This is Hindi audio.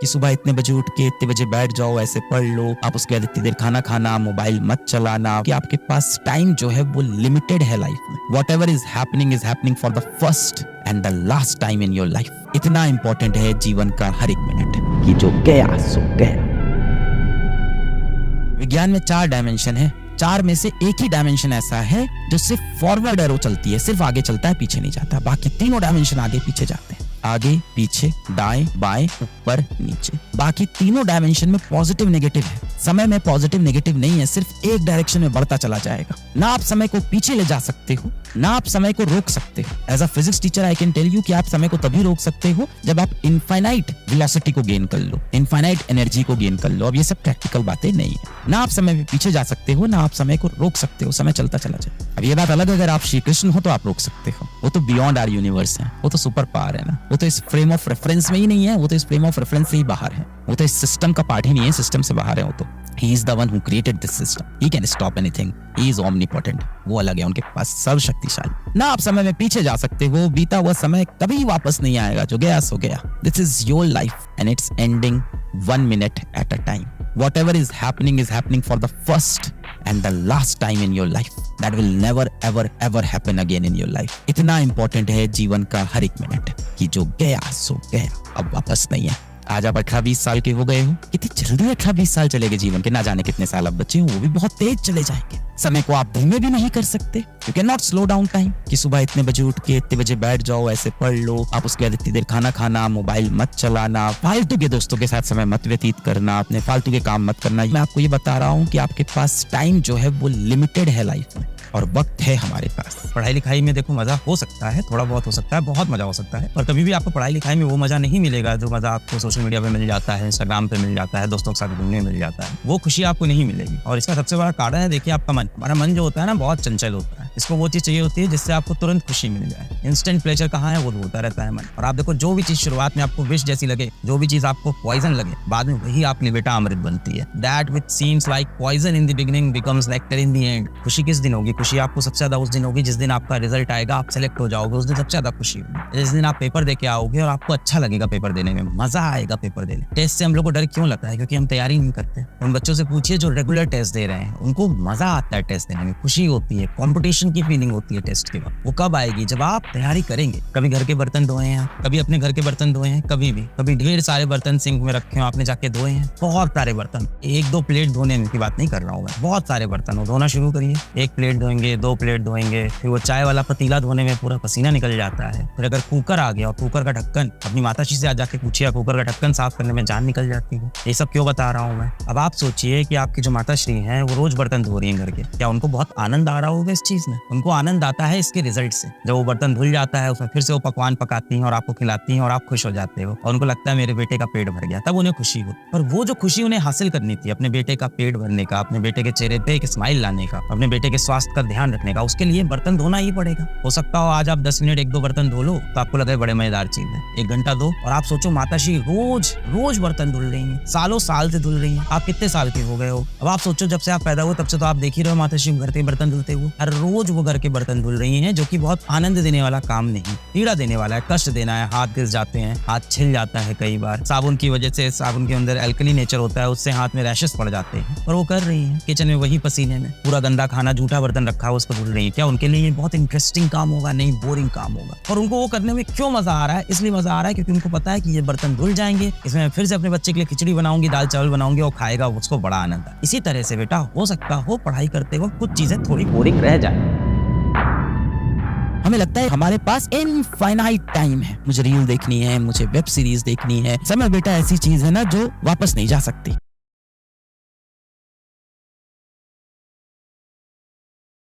कि सुबह इतने बजे उठ के इतने बजे बैठ जाओ, ऐसे पढ़ लो, आप उसके बाद इतनी देर खाना खाना, मोबाइल मत चलाना, कि आपके पास टाइम जो है वो लिमिटेड है लाइफ में। What ever is happening for the first and the last time in your life. इतना इंपॉर्टेंट है जीवन का हर एक मिनट कि जो गया सो गया। विज्ञान में 4 डायमेंशन है, 4 में से एक ही डायमेंशन ऐसा है जो सिर्फ फॉरवर्ड एरो चलती है, सिर्फ आगे चलता है, पीछे नहीं जाता। बाकी तीनों डायमेंशन आगे पीछे जाते हैं, आगे पीछे, दाएं बाएं, ऊपर नीचे। बाकी तीनों डायमेंशन में पॉजिटिव नेगेटिव है। समय में पॉजिटिव नेगेटिव नहीं है, सिर्फ एक डायरेक्शन में बढ़ता चला जाएगा। ना आप समय को पीछे ले जा सकते हो, ना आप समय को रोक सकते हो। As a physics teacher I can tell you कि आप समय को तभी रोक सकते हो जब आप इनफाइनाइट वेलोसिटी को गेन कर लो, इनफाइनाइट एनर्जी को गेन कर लो। अब ये सब प्रैक्टिकल बातें नहीं है। ना आप समय में पीछे जा सकते हो, ना आप समय को रोक सकते हो, समय चलता चला जाए। अब ये बात अलग, अगर आप श्री कृष्ण हो तो आप रोक सकते हो, वो तो बियॉन्ड आवर यूनिवर्स है, वो तो सुपर पावर है ना, वो तो इस फ्रेम ऑफ रेफरेंस में ही नहीं है, वो तो इस फ्रेम ऑफ रेफरेंस से ही बाहर है, वो तो इस सिस्टम का पार्ट ही नहीं है, सिस्टम से बाहर है। वो तो He is the one who created this system. He can stop anything. He is omnipotent. वो अलग है, उनके पास सर्वशक्तिशाली। ना आप समय में पीछे जा सकते हो, बीता हुआ समय कभी वापस नहीं आएगा, जो गया सो गया। This is your life and it's ending 1 minute at a time. Whatever is happening for the first and the last time in your life. That will never ever happen again in your life. इतना important है जीवन का हर एक मिनट कि जो गया सो गया, अब वापस नहीं है। आज आप 18-20 साल के हो गए हो, कितनी जल्दी 18-20 साल चलेंगे जीवन के, ना जाने कितने साल आप बच्चे हो, वो भी बहुत तेज चले जाएंगे। समय को आप धीमे भी नहीं कर सकते, you can not slow down time, कि सुबह इतने बजे उठ के इतने बजे बैठ जाओ, ऐसे पढ़ लो, आप उसके बाद इतनी देर खाना खाना, मोबाइल मत चलाना, फालतू के दोस्तों के साथ समय मत व्यतीत करना, अपने फालतू के काम मत करना। मैं आपको ये बता रहा हूँ कि आपके पास टाइम जो है वो लिमिटेड है लाइफ में, और वक्त है हमारे पास। पढ़ाई लिखाई में देखो मजा हो सकता है, थोड़ा बहुत हो सकता है, बहुत मजा हो सकता है, और कभी भी आपको पढ़ाई लिखाई में वो मजा नहीं मिलेगा जो मजा आपको सोशल मीडिया पे मिल जाता है, इंस्टाग्राम पे मिल जाता है, दोस्तों के साथ घूमने मिल जाता है। वो खुशी आपको नहीं मिलेगी। और इसका सबसे बड़ा कारण है, देखिए, आपका मन। हमारा मन जो होता है ना, बहुत चंचल होता है। इसको वो चीज चाहिए होती है जिससे आपको तुरंत खुशी मिल जाए। इंस्टेंट प्लेजर कहाँ है, वो ढूंढता रहता है मन। और आप देखो, जो भी चीज शुरुआत में आपको विष जैसी लगे, जो भी चीज आपको पॉइजन लगे, बाद में वही आपके बेटा अमृत बनती है। That which seems like poison in the beginning becomes nectar in the end. खुशी किस दिन होगी? खुशी आपको सबसे ज्यादा उस दिन होगी जिस दिन आपका रिजल्ट आएगा, आप सेलेक्ट हो जाओगे, उस दिन सबसे ज्यादा खुशी होगी। जिस दिन आप पेपर देके आओगे और आपको अच्छा लगेगा पेपर देने में, मजा आएगा पेपर देने। टेस्ट से हम लोग को डर क्यों लगता है? क्योंकि हम तैयारी नहीं करते। उन बच्चों से पूछिए जो रेगुलर टेस्ट दे रहे हैं, उनको मजा आता है टेस्ट देने में, खुशी होती है, कंपटीशन की फीलिंग होती है टेस्ट के बाद। वो कब आएगी? जब आप तैयारी करेंगे। कभी घर के बर्तन धोए हैं, कभी अपने घर के बर्तन धोए हैं, कभी ढेर सारे बर्तन सिंक में रखे हो, आपने जाके धोए हैं, बहुत सारे बर्तन। 1-2 प्लेट धोने की बात नहीं कर रहा हूँ मैं, बहुत सारे बर्तन हो, धोना शुरू करिए। 1 प्लेट धोएंगे, 2 प्लेट धोएंगे, फिर वो चाय वाला पतीला धोने में पूरा पसीना निकल जाता है। फिर अगर कुकर आ गया और कुकर का ढक्कन, अपनी माताश्री से आज जाके पूछिए, कुकर का ढक्कन साफ करने में जान निकल जाती है। ये सब क्यों बता रहा हूँ मैं? अब आप सोचिए कि आपकी जो माताश्री हैं वो रोज बर्तन धो रही हैं घर के, क्या उनको बहुत आनंद आ रहा होगा इस चीज में? उनको आनंद आता है इसके रिजल्ट से। जब वो बर्तन धुल जाता है, उसमें फिर से वो पकवान पकाती हैं और आपको खिलाती हैं और आप खुश हो जाते हो और उनको लगता है मेरे बेटे का पेट भर गया, तब उन्हें खुशी हो। पर वो जो खुशी उन्हें हासिल करनी थी, अपने बेटे का पेट भरने का, अपने बेटे के चेहरे पे एक स्माइल लाने का, अपने बेटे के स्वास्थ्य का ध्यान रखने का, उसके लिए बर्तन धोना ही पड़ेगा। हो सकता हो आज आप 10 मिनट 1-2 बर्तन धो लो तो आपको लगे बड़े मजेदार चीज है। 1 घंटा दो और आप सोचो माताश्री रोज बर्तन धुल रही हैं, सालों साल से धुल रही हैं। आप कितने साल के हो गए हो? अब आप सोचो, जब से आप पैदा हुए तब से तो आप देख ही रहे हो माताश्री घर के बर्तन धुलते हुए। हर रोज वो घर के बर्तन धुल रही हैं, जो कि बहुत आनंद देने वाला काम नहीं, पीड़ा देने वाला है, कष्ट देना है। हाथ घिस जाते हैं, हाथ छिल जाता है, कई बार साबुन की वजह से, साबुन के अंदर एल्कली नेचर होता है, उससे हाथ में रैशेस पड़ जाते हैं। और वो कर रही हैं किचन में वही पसीने में, पूरा गंदा खाना, झूठा बर्तन रखा है उसको धुल रही है। क्या उनके लिए ये बहुत इंटरेस्टिंग काम होगा? नहीं, बोरिंग काम होगा। और उनको वो करने में क्यों मजा आ रहा है? इसलिए मजा आ रहा है क्योंकि उनको पता है कि ये बर्तन धुल जाएंगे, इसमें मैं फिर से अपने बच्चे के लिए खिचड़ी बनाऊंगी, दाल चावल बनाऊंगी, वो खाएगा, उसको बड़ा आनंद है। इसी तरह से बेटा, हो सकता हो पढ़ाई करते वक्त कुछ चीजें थोड़ी बोरिंग रह जाए। हमें लगता है हमारे पास इनफाइनाइट टाइम है, मुझे रील देखनी है, मुझे वेब सीरीज देखनी है। समय बेटा ऐसी चीज है ना जो वापस नहीं जा सकती।